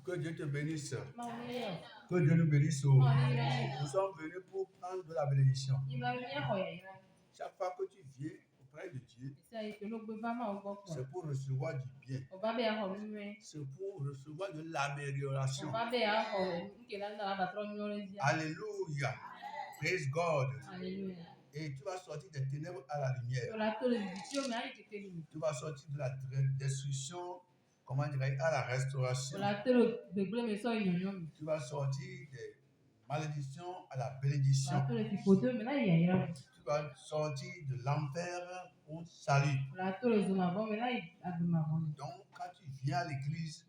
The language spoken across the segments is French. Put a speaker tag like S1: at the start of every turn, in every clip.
S1: Que Dieu te bénisse.
S2: Maria.
S1: Que Dieu nous bénisse.
S2: Maria.
S1: Nous sommes venus pour prendre de la bénédiction.
S2: Maria.
S1: Chaque fois que tu viens auprès de Dieu, c'est pour recevoir du bien. C'est pour recevoir de l'amélioration. Alléluia. Praise God.
S2: Alléluia.
S1: Et tu vas sortir des ténèbres à la lumière. Tu vas sortir de la destruction, comment dirais-je, à la restauration. Tu vas sortir des malédictions à la bénédiction. Tu vas sortir de l'enfer au salut. Donc, quand tu viens à l'église,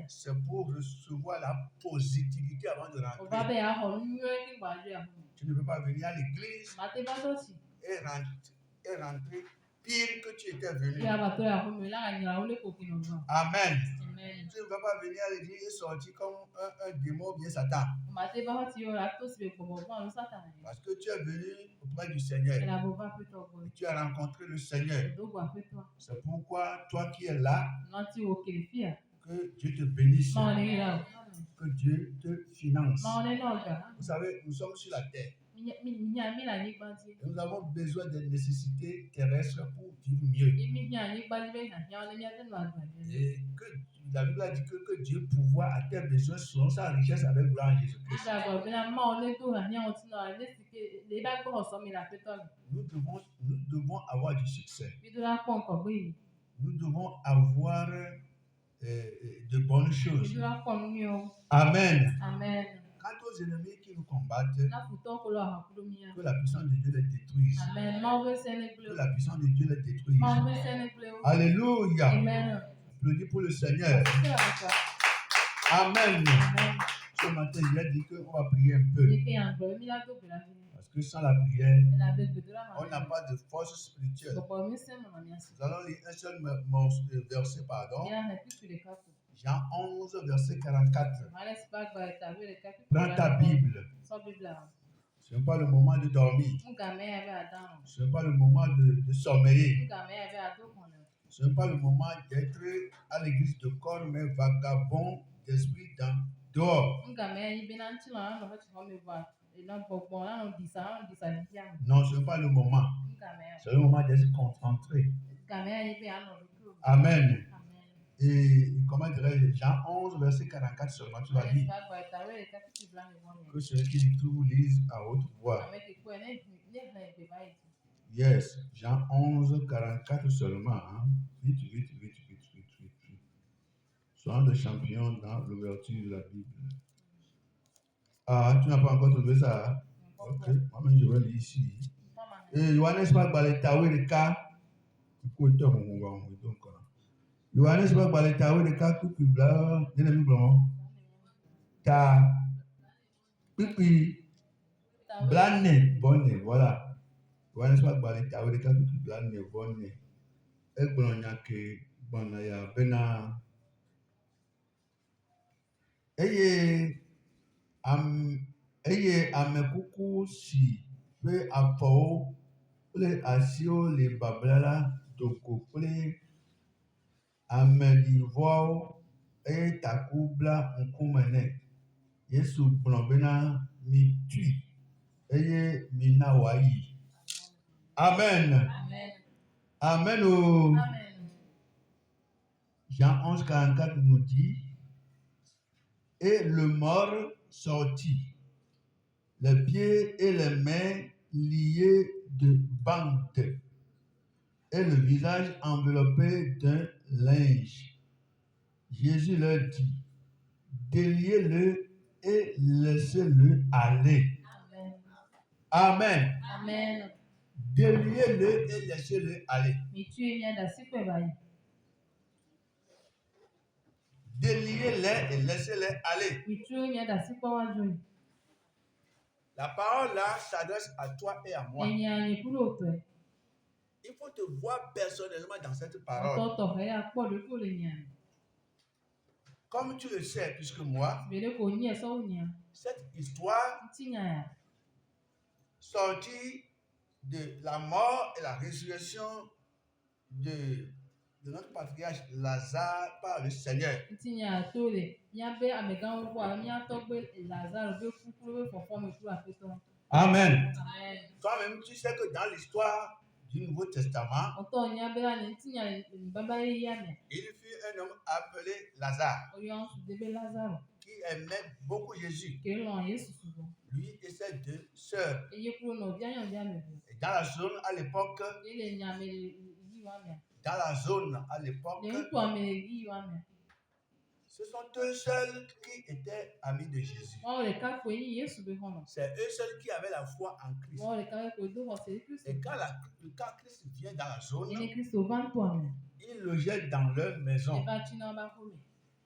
S1: c'est pour recevoir la positivité avant de rentrer. Tu ne peux pas venir à l'église et rentrer pire que tu étais venu. Amen. Tu ne vas pas venir à l'église et sortir comme un démon bien Satan. Parce que tu es venu auprès du Seigneur. Et tu as rencontré le Seigneur. C'est pourquoi toi qui es là, que Dieu te bénisse. Que Dieu te finance. Vous savez, nous sommes sur la terre. Et nous avons besoin des nécessités terrestres pour vivre mieux. Et que la Bible a dit que Dieu pourvoit à tes besoins selon sa richesse avec gloire en Jésus-Christ. Nous devons avoir du succès. Nous devons avoir de bonnes choses. Amen.
S2: Amen.
S1: Quant aux ennemis qui nous combattent, que la puissance de Dieu les détruise.
S2: Amen.
S1: Que la puissance de Dieu les détruise. Alléluia.
S2: Amen.
S1: Applaudis pour le Seigneur. Amen. Ce matin, il a dit qu'on va prier un peu. Parce que sans la prière, on n'a pas de force spirituelle. Nous allons lire un seul verset, pardon. Jean 11, verset 44. Prends ta Bible. Ce n'est pas le moment de dormir. Ce n'est pas le moment de sommeiller. Ce n'est pas le moment d'être à l'église de corps, mais vagabond d'esprit dehors. Non, ce n'est pas le moment. C'est le moment d'être concentré. Amen. Et comment dirais-je, Jean 11, verset 44 seulement, tu vas lire. Que celui qui lit tout lise à haute voix. Yes, Jean 11, 44 seulement. Hein? Vite. Soyons des champions dans l'ouverture de la Bible. Ah, tu n'as pas encore trouvé ça? Ok, moi-même je vais lire ici. Et Johannes va parler taoué de cas. Johannes va parler taoué de cas tout public. N'ennemi blanc. Ta pipi blane bonne, voilà. Johannes va parler taoué de cas tout public blane bonne. Et blanc nyake bonne ya bena. Eye amekuku si pe afɔ kple asiwo le babla la doko kple ameɖivɔwo eye taku bla ŋkume nɛ. Yesu gblɔ bena mitui eye mina wòayi. Amen. Amen. Jean 11, 44 nous dit. Et le mort sortit, les pieds et les mains liés de bandes, et le visage enveloppé d'un linge. Jésus leur dit, déliez-le et laissez-le aller. Amen.
S2: Amen.
S1: Déliez-le et laissez-le aller. Déliez-les et laissez-les aller. La parole là s'adresse à toi et à moi. Il faut te voir personnellement dans cette parole. Comme tu le sais, puisque moi, cette histoire sortie de la mort et la résurrection de de notre patriarche Lazare par le Seigneur. Amen. Toi-même, tu sais que dans l'histoire du Nouveau Testament, il fut un homme appelé Lazare qui aimait beaucoup Jésus. Lui et ses deux sœurs. Et dans la zone à l'époque, ce sont eux seuls qui étaient amis de Jésus. C'est eux seuls qui avaient la foi en Christ. Et quand Christ vient dans la zone, il logeait dans leur maison.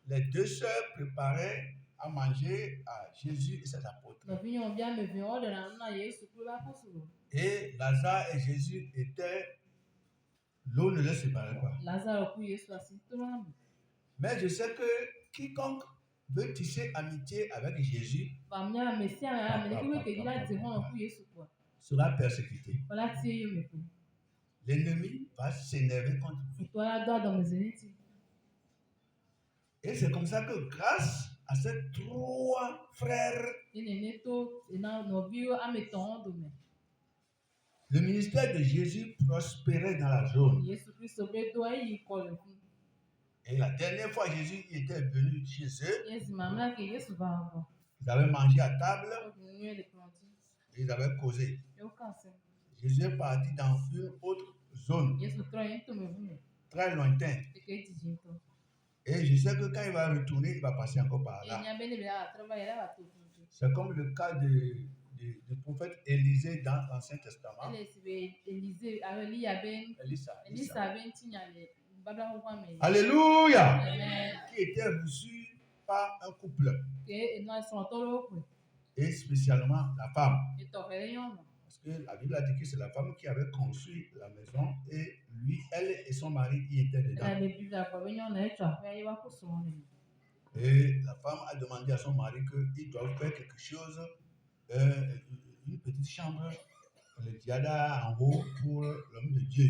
S1: Les deux sœurs préparaient à manger à Jésus et ses apôtres. Et Lazare et Jésus étaient, l'eau ne les séparait pas. Mais je sais que quiconque veut tisser amitié avec Jésus sera persécuté. L'ennemi va s'énerver contre lui. Et c'est comme ça que grâce à ces trois frères, le ministère de Jésus prospérait dans la zone. Et la dernière fois Jésus était venu chez eux, ils avaient mangé à table et ils avaient causé. Jésus est parti dans une autre zone, très lointaine. Et je sais que quand il va retourner, il va passer encore par là. C'est comme le cas du prophète Élisée dans l'Ancien Testament. Élisa. Alléluia. Qui était reçu par un couple. Et spécialement la femme. Parce que la Bible a dit que c'est la femme qui avait construit la maison et lui, elle et son mari y étaient dedans. Et la femme a demandé à son mari qu'il doit faire quelque chose, une petite chambre, le diada en haut pour l'homme de Dieu.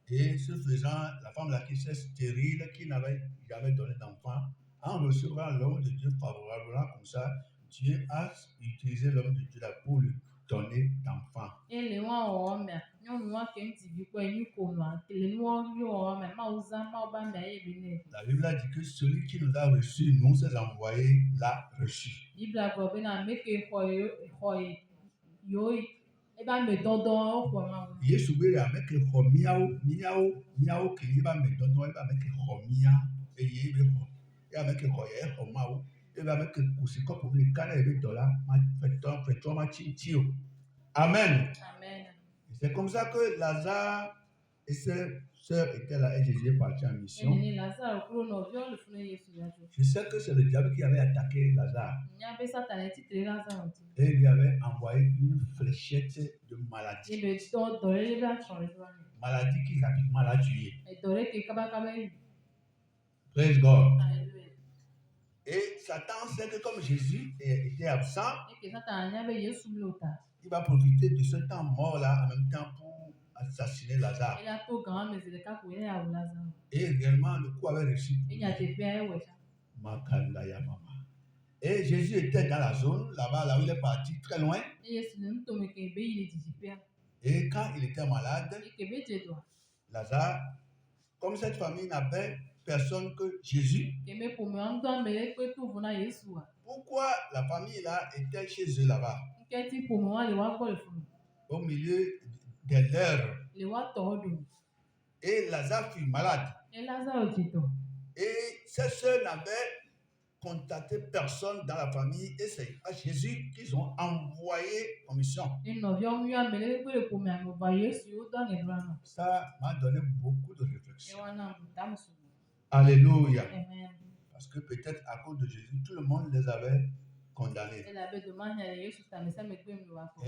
S1: Et ce faisant, la femme là qui s'est stérile, qui n'avait jamais donné d'enfant, en recevant l'homme de Dieu favorablement comme ça, Dieu a utilisé l'homme de Dieu là pour lui donner d'enfants. La Bible a dit que celui qui nous a reçus, nous ses envoyés, l'a reçu. Yesu bere avec miao que va me donner avec romia et yebe et avec royer romao et avec kusiko pour le canne et $, fait toi ma chintio. Amen. C'est comme ça que Lazare et ses sœurs étaient là et Jésus est parti en mission. Je sais que c'est le diable qui avait attaqué Lazare. Et il lui avait envoyé une fléchette de maladie. Maladie qui rapidement l'a tué. Praise God. Et Satan sait que comme Jésus était absent, il va profiter de ce temps mort là en même temps pour assassiner Lazare. Et également le coup avait réussi pour lui. Et Jésus était dans la zone, là-bas, là où il est parti, très loin. Et quand il était malade, Lazare, comme cette famille n'avait personne que Jésus, pourquoi la famille là était chez eux là-bas? Au milieu des leurs. Et Lazare fut malade. Et ses soeurs n'avaient contacté personne dans la famille et c'est à Jésus qu'ils ont envoyé en mission. Ça m'a donné beaucoup de réflexion. Alléluia. Parce que peut-être à cause de Jésus, tout le monde les avait condamnés. Et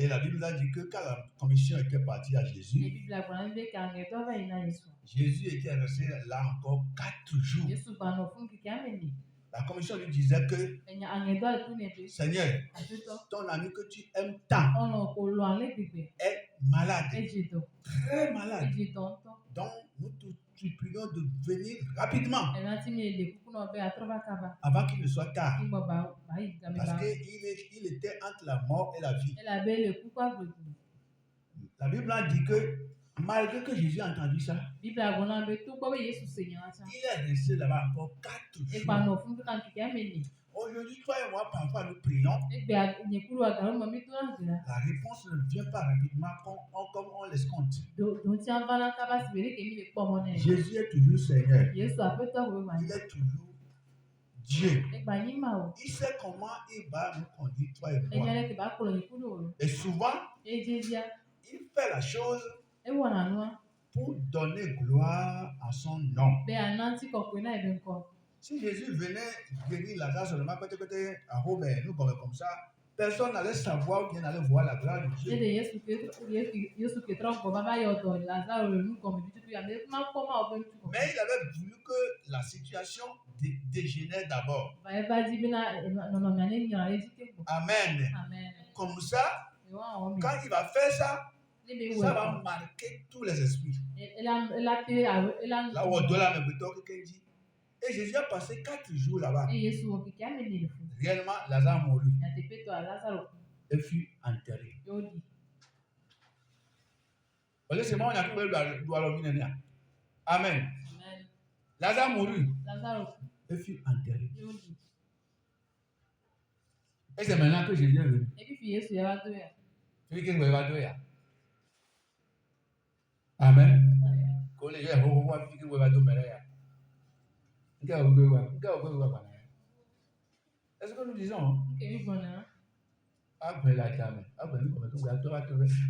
S1: la Bible a dit que quand la commission était partie à Jésus, Jésus était resté là encore 4 jours. La commission lui disait que Seigneur, ton ami que tu aimes tant est malade. Très malade. Donc, nous te supplions de venir rapidement. Avant qu'il ne soit tard. Parce qu'il était entre la mort et la vie. La Bible a dit que malgré que Jésus a entendu ça, il est resté là-bas encore 4 jours. Aujourd'hui, toi et moi, parfois, nous prions. La réponse ne vient pas rapidement comme on l'escompte. Jésus est toujours Seigneur. Il est toujours Dieu. Il sait comment il va nous conduire, toi et moi. Et souvent, il fait la chose pour donner gloire à son nom. Si Jésus venait guérir Lazare seulement, nous comme ça, personne n'allait savoir ou bien n'allait voir la gloire de Dieu. Mais il avait voulu que la situation dégénère d'abord. Amen. Comme ça, quand il va faire ça, ça va marquer tous les esprits. Là où on doit la mettre, et Jésus a passé 4 jours là-bas. Réellement, Lazare mourut et fut enterré. Amen. Lazare mourut et fut enterré. Et c'est maintenant que Jésus est venu. Amen. Est-ce que nous disons?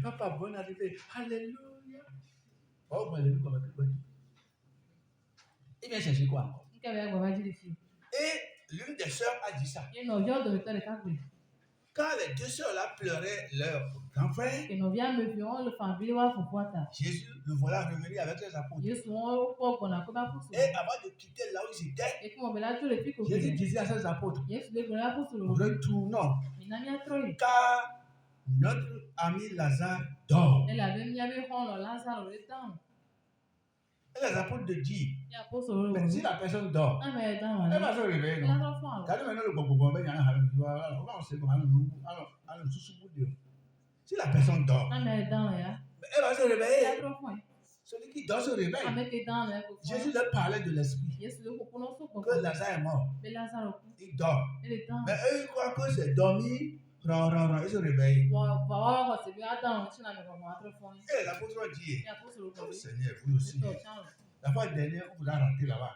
S1: Papa, bonne arrivée. Alléluia. Il vient chercher quoi encore? Et l'une des sœurs a dit ça. Quand les 2 sœurs là pleuraient leur grand frère, Jésus le voilà revenir avec les apôtres. Et avant de quitter là où ils étaient, Jésus disait à ses apôtres, retournons, car notre ami Lazare dort. Et les apôtres de dire, mais si la personne dort, elle va se réveiller. Si la personne dort, elle va se réveiller. Celui qui dort se réveille. Jésus leur parlait de l'esprit. Que Lazare est mort. Il dort. Mais eux, ils croient que c'est dormir. Ils se réveillent. Et l'apôtre a dit, oh Seigneur, vous aussi. La fois dernière, on vous a raté là-bas.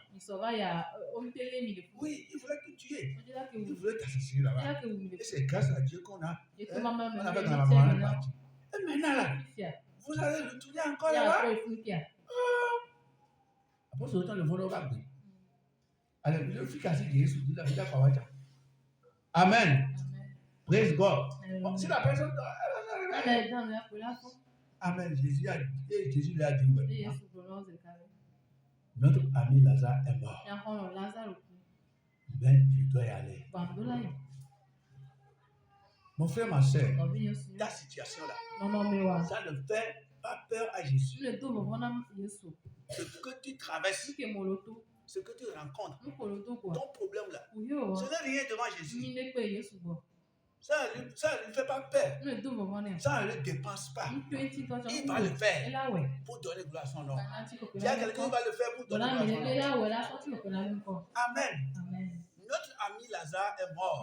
S1: Oui, il voulait te tuer. Il voulait t'assassiner là-bas. Et c'est grâce à Dieu qu'on a. On avait dans la maman partie. Et maintenant là, vous allez retourner encore là-bas. Après ce temps, le volant va bien. Alors, le fils a dit Jésus, il a dit Amen. Praise God. Si la personne dort, elle va se réveiller. Amen. Jésus lui a dit notre ami Lazare est mort. Mais je dois y aller. Mon frère, ma soeur, ta situation-là, ça ne fait pas peur à Jésus. Ce que tu traverses, ce que tu rencontres, ton problème-là, ce n'est rien devant Jésus. Ça ne lui fait pas peur. Ça ne le dépense pas. Il va le faire pour donner gloire à son nom. Il y a quelqu'un qui va le faire pour donner gloire à son nom. Amen. Notre ami Lazare est mort.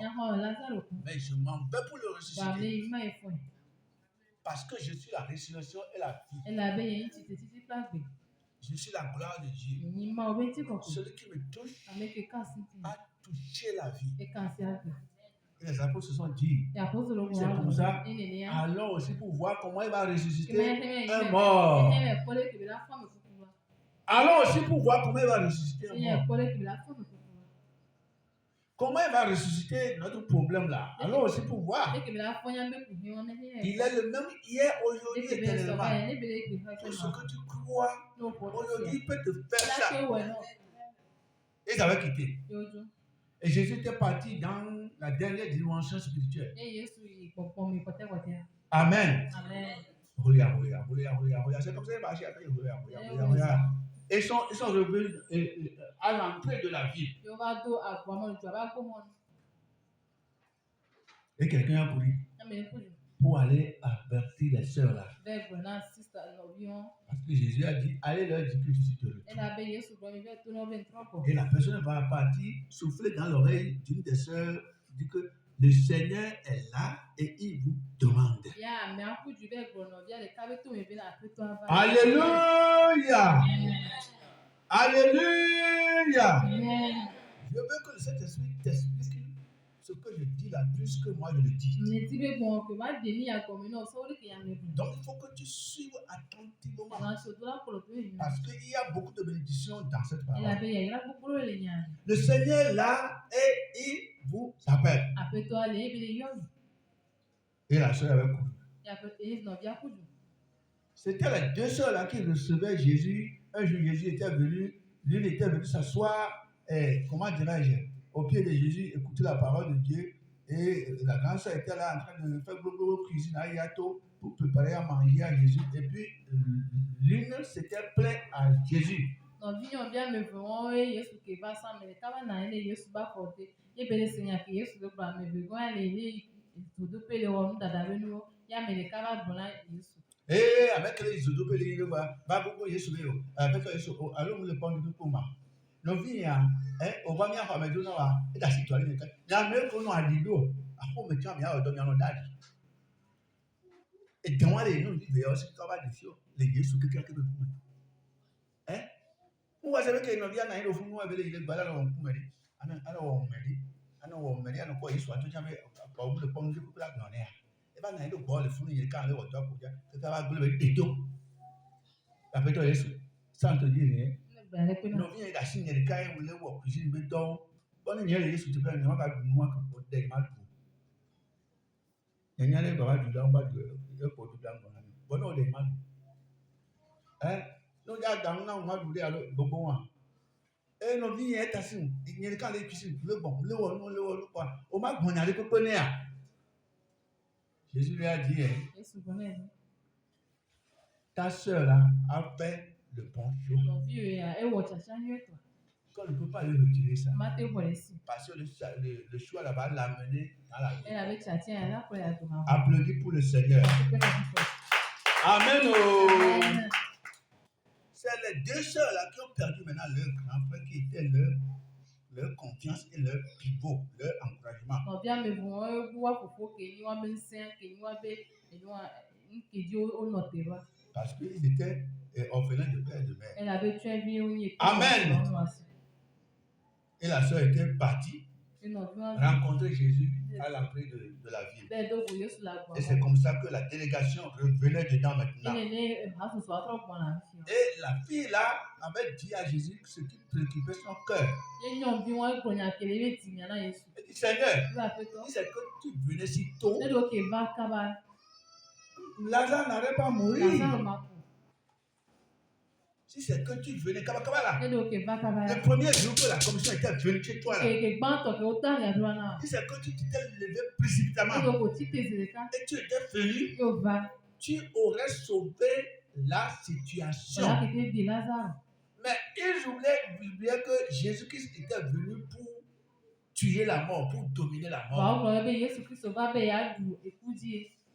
S1: Mais je m'en vais pour le ressusciter. Parce que je suis la résurrection et la vie. Je suis la gloire de Dieu. Celui qui me touche a touché la vie. Et les apôtres se sont dit, c'est pour ça, allons aussi pour voir comment il va ressusciter un mort. Allons aussi pour voir comment il va ressusciter un mort. Comment il va ressusciter notre problème là? Allons aussi pour voir. Il est le même hier, aujourd'hui, éternellement. Tout ce que tu crois, aujourd'hui, il peut te faire ça. Et ça va quitter. Et Jésus était parti dans la dernière dimension spirituelle. Amen. C'est comme ça qu'ils marchaient après. Ils sont revenus à l'entrée de la ville. Et quelqu'un a couru pour aller avertir les sœurs là. Parce que Jésus a dit, allez leur dire que je suis de retour. Et la personne va partir, souffler dans l'oreille d'une des sœurs, dit que le Seigneur est là et il vous demande. Alléluia! Alléluia! Je veux que le Saint-Esprit t'explique ce que je dis là, plus que moi je le dis. Donc il faut que tu suives attentivement. Parce qu'il y a beaucoup de bénédictions dans cette parole. Le Seigneur est là et il vous appelle. Et la soeur avait couru. C'était les deux sœurs là qui recevaient Jésus. Un jour, Jésus était venu. L'une était venue s'asseoir, comment dirais-je, au pied de Jésus, écouter la parole de Dieu. Et la grande sœur était là en train de faire beaucoup de cuisine à Yato pour préparer à manger à Jésus. Et puis, l'une s'était plainte à Jésus. Et avec les isodopes, les baboko Yesu, avec les allons le prendre du coma. Nous vient, on va bien faire mes deux noms et la situation. Il y a même qu'on a dit d'eau. À quoi me tient bien, on donne un date. Et dans les noms, il y a aussi un travail de fio, les Yesu qui quelqu'un de vous. Où vous savez qu'il y a un au fond, vous avez les balades en Kumeri. Alors, on me dit, on me dit, on quoi, il soit tout jamais, pas oublier le pomme de coupe la grenade. Et bien, il y a le fou, il y a quand même au top pour dire que ça va gouler des dos. Après toi, sans te dire rien. Nous vient d'acheter des cailles où les voix cuisine béton. Bonne nuit, les sous-titres, il n'y a pas de moi que pour des mal. Il y a des bras du blanc, du pot du blanc. Bonne nuit, des mal. Nous avons dans le monde de Bobon. Et nous vient d'acheter, il y a des cailles de cuisine, le bon, le haut, le quoi. Au moins, on a les couponnés. Jésus lui a dit, ta soeur là a fait le bon choix. Quand on ne peut pas lui retirer ça. Parce que le choix là va l'amener dans la vie. Applaudis pour le Seigneur. Amen. C'est les deux sœurs là qui ont perdu maintenant leur grand frère qui était leur confiance et leur pivot, leur encouragement. Parce qu'ils étaient orphelins de père et de mère. Amen. Et la sœur était partie rencontrer Jésus à l'entrée de la ville. Et c'est comme ça que la délégation revenait dedans maintenant. Et la fille là avait dit à Jésus ce qui préoccupait son cœur. Elle dit, Seigneur, si c'est que tu venais si tôt, Lazare n'aurait pas mourir. Si c'est que tu venais, le premier jour que la commission était venue chez toi, là, si c'est que tu t'étais levé précipitamment et tu étais venu, tu aurais sauvé la situation. Mais ils oubliaient que Jésus-Christ était venu pour tuer la mort, pour dominer la mort.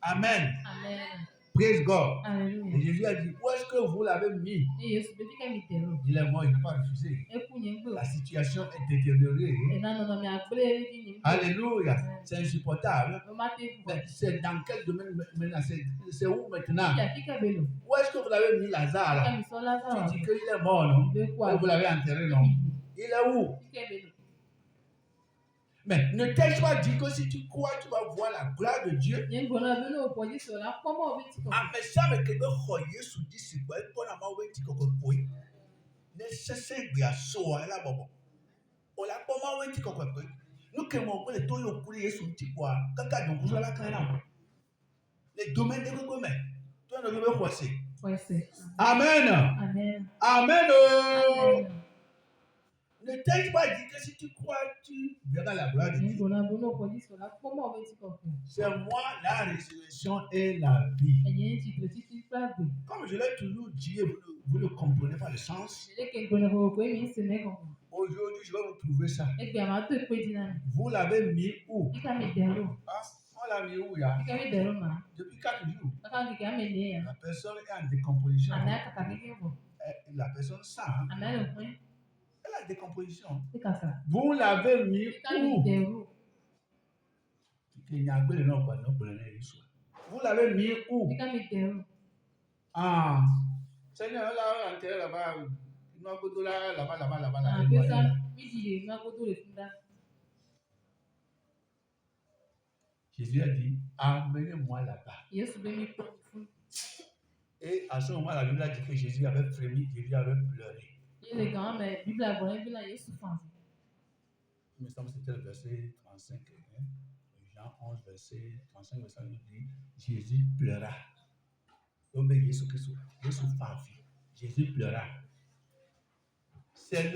S1: Amen. Praise God. Et Jésus a dit, où est-ce que vous l'avez mis? Il est mort, il n'a pas refusé. La situation est détériorée. Alléluia. C'est insupportable. Mais c'est dans quel domaine maintenant? C'est où maintenant? Où est-ce que vous l'avez mis, Lazare là? Tu dis qu'il est mort, non? Ou vous l'avez enterré, non? Il est où? Mais ne t'ai-je pas dit que si tu crois, tu vas voir la gloire de Dieu? Ah, mais ça me fait que Jésus dit c'est quoi? Pour la mort, tu comprends? Ne cessez de asseoir là, bon. On l'a pas mal, tu comprends? Nous qui m'ont pris les toits au courir sur petit poids. Quand on a la carrière, les domaines de recommet. Toi, ne veux pas passer. Amen. Amen. Ne t'aide pas à dire que si tu crois, tu verras la gloire de Dieu. C'est moi la résurrection et la vie. Comme je l'ai toujours dit, vous ne comprenez pas le sens. Aujourd'hui, je vais vous prouver ça. Vous l'avez mis où? Ah, on l'a mis où, là? Depuis 4 jours. La personne est en décomposition. La personne sent. Elle a décomposition. Vous l'avez mis où? Vous l'avez mis où? Ah, Seigneur, là, enterré là-bas. Là-bas. Jésus a dit, amenez-moi là-bas. Et à ce moment, la Bible a dit que Jésus avait frémi, Jésus avait pleuré. Il me semble que c'était le verset 35. Jean 11, verset 35, verset 9 dit, Jésus pleura. Jésus pleura. C'est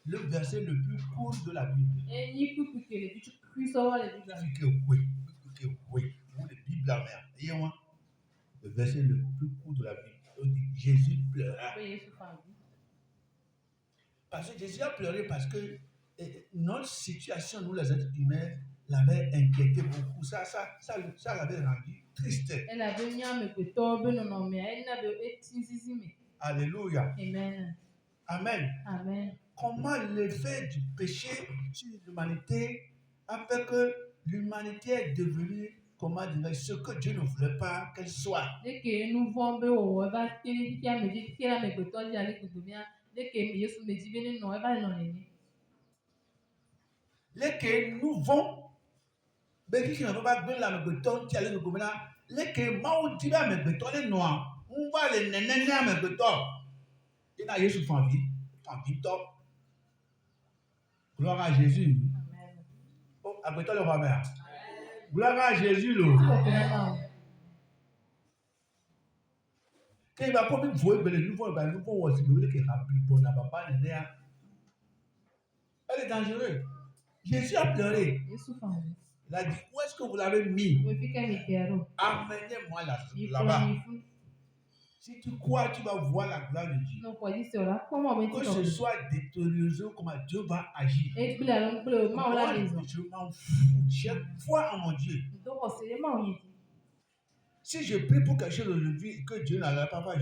S1: le verset le plus court de la Bible. Le verset le plus court de la Bible. Jésus pleura. Parce que Jésus a pleuré parce que notre situation, nous les êtres humains, l'avait inquiété beaucoup. Ça l'avait rendu triste. Alléluia. Amen. Amen. Amen. Comment l'effet du péché sur l'humanité a fait que l'humanité est devenue, comment dire, ce que Dieu ne voulait pas qu'elle soit. Que nous vont, mais qui ne veut pas la béton, qui allait le gouvernement, les que maudit la béton, les noirs, on va les nénéner à béton. Il n'a Jésus en vie, top. Gloire à Jésus. Oh, à béton le roi mère. Gloire à Jésus, le. Quand il va pas même voir le nouveau aussi, le qui est rempli pour n'a pas les elle est dangereuse. Jésus a pleuré. Il a dit, où est-ce que vous l'avez mis? Amenez-moi là-bas. Si tu crois, tu vas voir la gloire de Dieu. Que ce soit détérioré, comment Dieu va agir. Moi, je m'en fous. J'ai foi en mon Dieu. Si je prie pour quelque chose aujourd'hui et que Dieu n'en pas fait,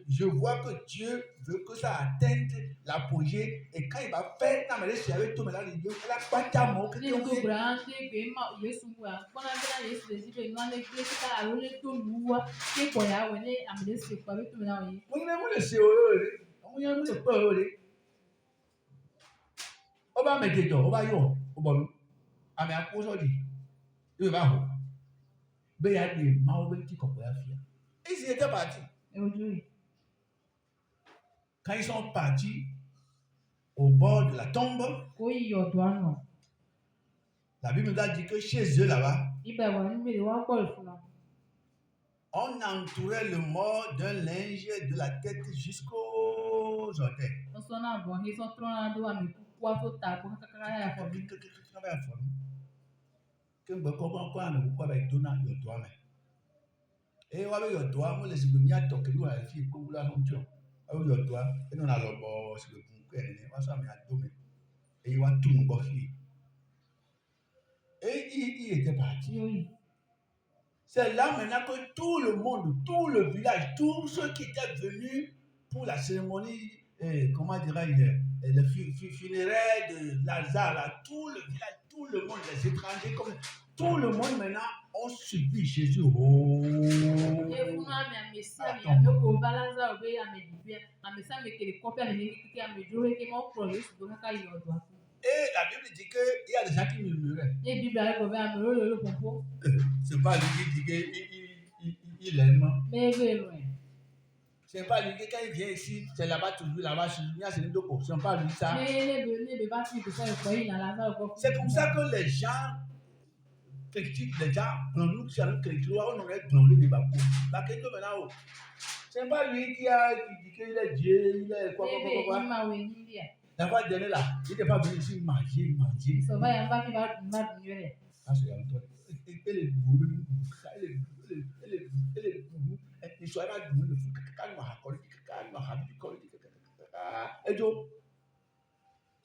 S1: je vois que Dieu veut que ça atteigne l'apogée et quand il va faire, il a pas ta mort. Ils étaient partis. Quand ils sont partis au bord de la tombe, la Bible nous a dit que chez eux là-bas, on entourait le mort d'un linge de la tête jusqu'aux orteils. Et on avait doigt, moi les ignomias toquent nous à la fille pour la fonction. Avec le doigt, et on a le bord sur le bunker, et on s'en met à dominer. Et il a tout mon fille. Et il était parti. C'est là maintenant que tout le monde, tout le village, tous ceux qui étaient venus pour la cérémonie, comment dirais-je, le funéraire de Lazare, là, tout le village, tout le monde, les étrangers, comme tout le monde maintenant ont suivi Jésus. Oh. Et la Bible dit qu'il y a des gens qui murmuraient. C'est pas lui qui dit qu'il aime. C'est pas lui qui, quand il vient ici, c'est là-bas toujours, là-bas, c'est une dopo. C'est pas lui ça. C'est comme ça que les gens critiquent, les gens, nous qui sommes chrétiens, on aurait glorifié les babous. Parce que c'est pas lui qui dit qu'il est Dieu, il est quoi. La fois dernière là, il n'était pas venu ici manger. Ah, c'est Antoine. Elle est bourrée. Il soit là, il faut que m'a raconté, m'a raconté. Et donc,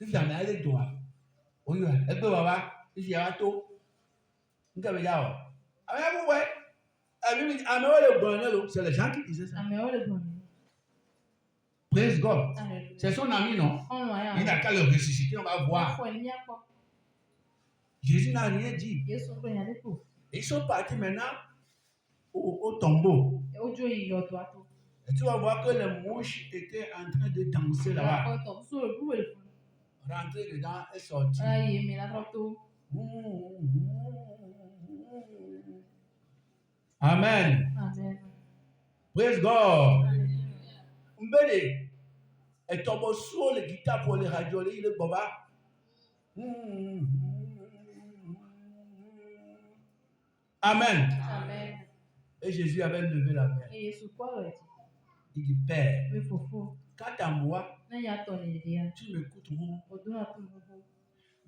S1: si jamais elle est toi, oui, elle peut avoir, il y a tout. Vous avez déjà. Ah, vous voyez, c'est les gens qui disaient ça. Praise God. C'est son ami, non? Il n'a qu'à le ressusciter, on va voir. Jésus n'a rien dit. Ils sont partis maintenant au tombeau. Et tu vas voir que les mouches étaient en train de danser là-bas. Rentrer dedans et sortir. Amen. Praise God. Mbele. Et tombe sur les guitares pour les radioler, il est boba. Amen. Et Jésus avait levé la main. Il dit, Père, quant à moi, tu m'écoutes.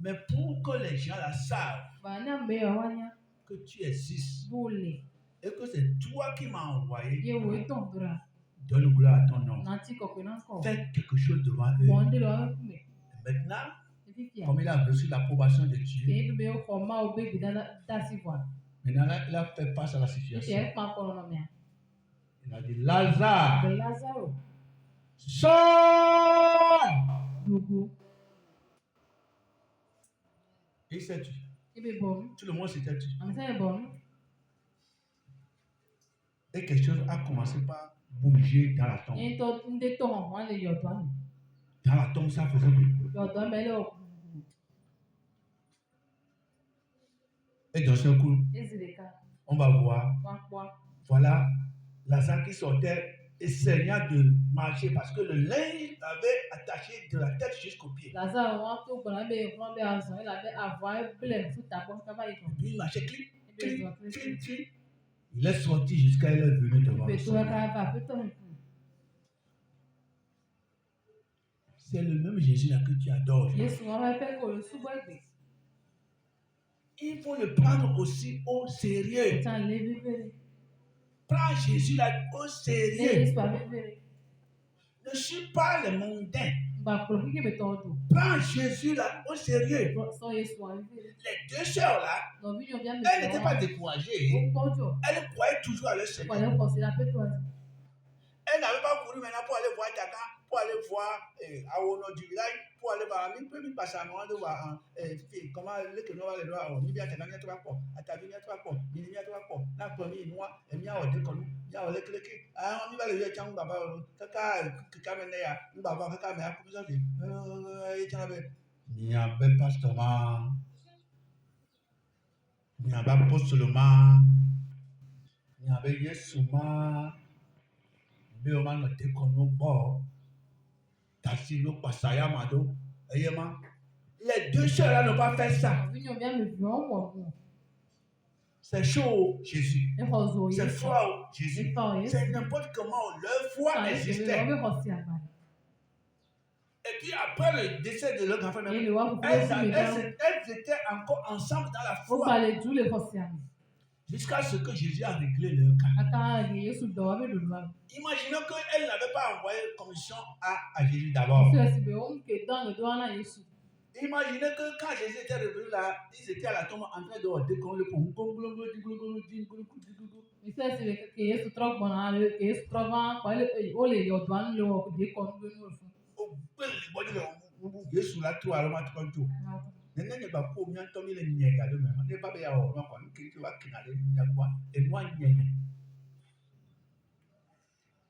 S1: Mais pour que les gens la savent que tu existes et que c'est toi qui m'as envoyé, donne gloire à ton nom. Fais quelque chose devant eux. Maintenant, comme il a reçu l'approbation de Dieu, maintenant il a fait face à la situation. Il a dit, Lazare, sors! Et il s'est tué. Tout le monde s'était tué. Et quelque chose a commencé par bouger dans la tombe. Dans la tombe, ça faisait bruit. Et dans ce coup, on va voir. Voilà, Lazare qui sortait essayant de marcher parce que le linge avait attaché de la tête jusqu'au pied. Et puis il marchait clic. Il est sorti jusqu'à il est venu devant le Seigneur. C'est le même Jésus là que tu adores. Il faut le prendre aussi au sérieux. Prends Jésus là au sérieux. Ne suis pas le mondain. Prends Jésus là au sérieux. Les deux sœurs là, elles n'étaient pas découragées. Elles croyaient toujours à leur Seigneur. Elles n'avaient pas couru maintenant pour aller voir Taka, pour aller voir Awono du village, pour aller voir un peu passer à moi de voir comment les que nous allons voir. Ni bien Taka, ni à toi quoi. À ta vie, ni à toi quoi. Ni à toi quoi. La première noix, et bien au décon, bien au lécléqué. Ah, on y va le dire, tiens, baba, Kaka, Kamenea, Baba, Kaka, mais à coup de ça, il n'y a pas pasteur. Il n'y a pas postulement. Il n'y a pas yesuma. Mais on m'a noté qu'on nous bat. Tassilo, Passaya, Mado. Les deux sœurs là n'ont pas fait ça. C'est chaud, Jésus. C'est fort, Jésus. C'est n'importe comment leur foi existait. Et puis après le décès de leur enfant, elles étaient encore ensemble dans la foi. Jusqu'à ce que Jésus a réglé leur cas. Imaginons qu'elle n'avait pas envoyé commission à Jésus d'abord. Imaginez que quand Jésus était revenu là, ils étaient à la tombe en train de décoller le pont.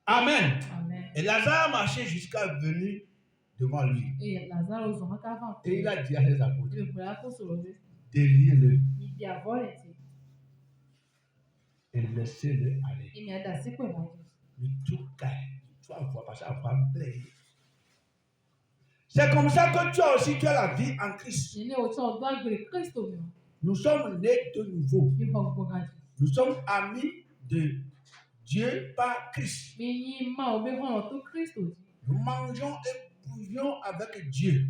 S1: Amen. Et Lazare a marché jusqu'à venir devant lui. Et il a dit à ses apôtres, déliez-le et laissez-le aller. Le tout caille. Tu vas voir, parce que ça va plaire. C'est comme ça que tu as aussi la vie en Christ. Nous sommes nés de nouveau. Nous sommes amis de Dieu par Christ. Nous mangeons et communions avec Dieu.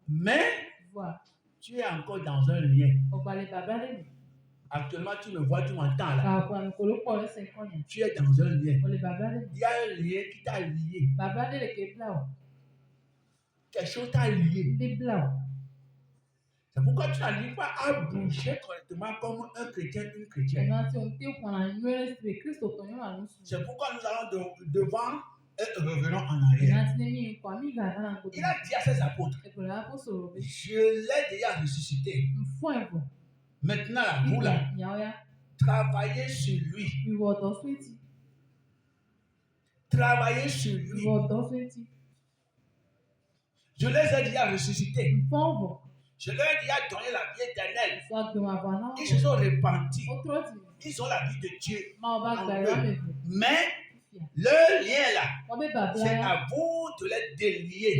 S1: Mais tu es encore dans un lien. Actuellement, tu me vois, tu m'entends là. Tu es dans un lien. Il y a un lien qui t'a lié. Quelque chose t'a lié. C'est pourquoi tu n'arrives pas à bouger correctement comme un chrétien, une chrétienne. C'est pourquoi nous allons devant et revenons en arrière. Il a dit à ses apôtres, je l'ai déjà ressuscité. Maintenant, vous là, travaillez sur lui. Travaillez sur lui. Je les ai déjà ressuscités. Je leur ai déjà donné la vie éternelle. Ils se sont repentis. Ils ont la vie de Dieu en eux. Mais le lien là, c'est à vous de les délier.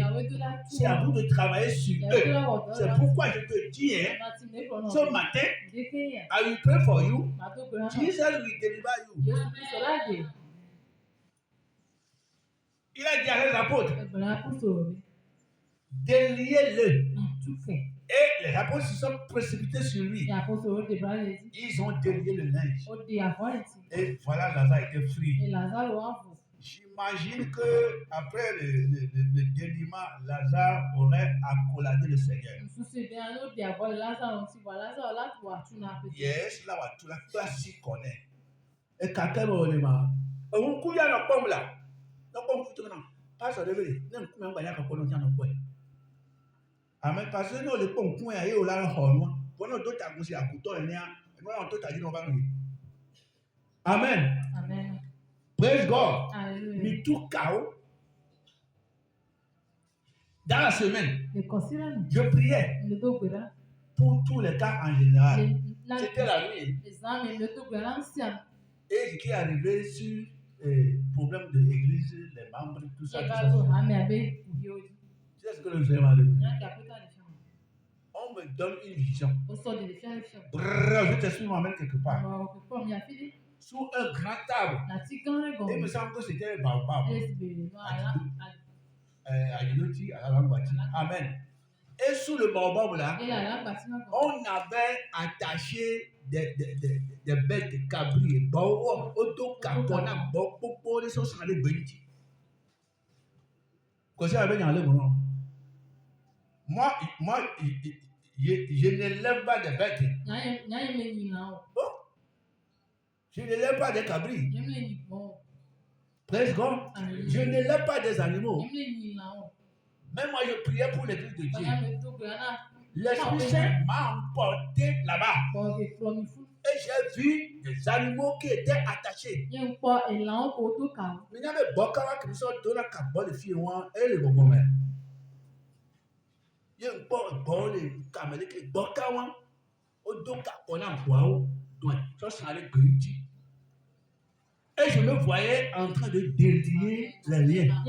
S1: C'est à vous de travailler sur eux. C'est pourquoi je te dis, ce matin, I will pray for you. Jesus will deliver you. Il a dit à les apôtres, déliez-le. Et les apôtres se sont précipités sur lui. Ils ont délié le linge. Et voilà, Lazare était free. J'imagine que après le déliement, Lazare aurait accoladé le Seigneur. Yes, là, tu la classique connaît. Et quelqu'un m'a dit, on couille à la pomme là. Donc, on couille maintenant. Pas ça de vrai. Non, comment on va y aller quand on tient nos points. Amen. Parce que nous, les pompes, on est au large. Pendant d'autres à gauche, à couteau, et nous, on tout à dit, on va nous. Amen.
S2: Amen.
S1: Praise God. Mais tout chaos. Dans la semaine, je priais pour tous les cas en général. C'était la nuit. Et ce qui est arrivé sur le problème de l'église, les membres, tout ça. C'est ce que le Seigneur m'a dit. On me donne une vision. Je t'explique moi-même quelque part. Sous un grand table. Il me semble que c'était un baobab. Amen. Et sous le baobab là, on avait attaché des bêtes de cabri. Moi, je ne lève pas des bêtes. Je ne lève pas des cabris. Praise God. Je ne lève pas des animaux. Même moi, je priais pour l'église de Dieu. L'Esprit Saint m'a emporté là-bas. Et j'ai vu des animaux qui étaient attachés. Il y avait beaucoup qui sont dans la cabane de filles et le bon moment. Il y a un bon de caméliques qui beaucoup au dos qu'on a bois. Donc, ça c'est le griti. Et je me voyais en train de délier les liens.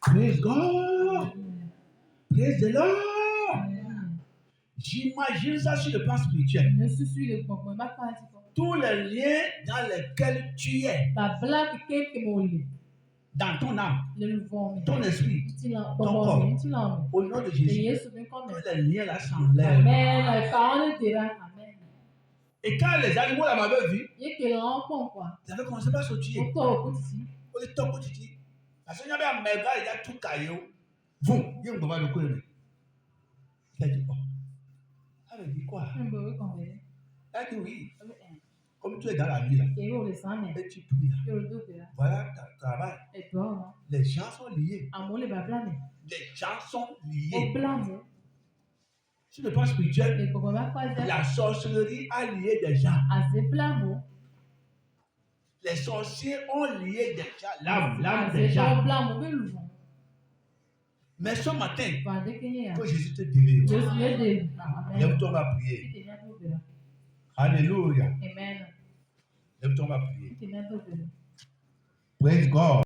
S1: Praise God. Praise the Lord. J'imagine ça sur le plan spirituel. Tous les liens dans lesquels tu es. Dans ton âme, ton esprit, ton corps. Au nom de Jésus. Tous les liens là s'enlèvent. Et quand les animaux là m'avaient vu, ils avaient commencé à sauter. Parce qu'il y avait un méga, il y a tout caillou. Vous, il y a un moment de quoi. Il a dit quoi? Elle a dit quoi? Elle a dit oui. Comme tu es dans la vie là, et tu pries là. Voilà ton travail. Les gens sont liés. Les gens sont liés. Sur le plan spirituel, la sorcellerie a lié des gens. Les sorciers ont lié des gens, l'âme des gens. Mais ce matin, que Jésus te délivre, lève-toi, on va prier. Alléluia. Lève-toi, on va prier. Praise God.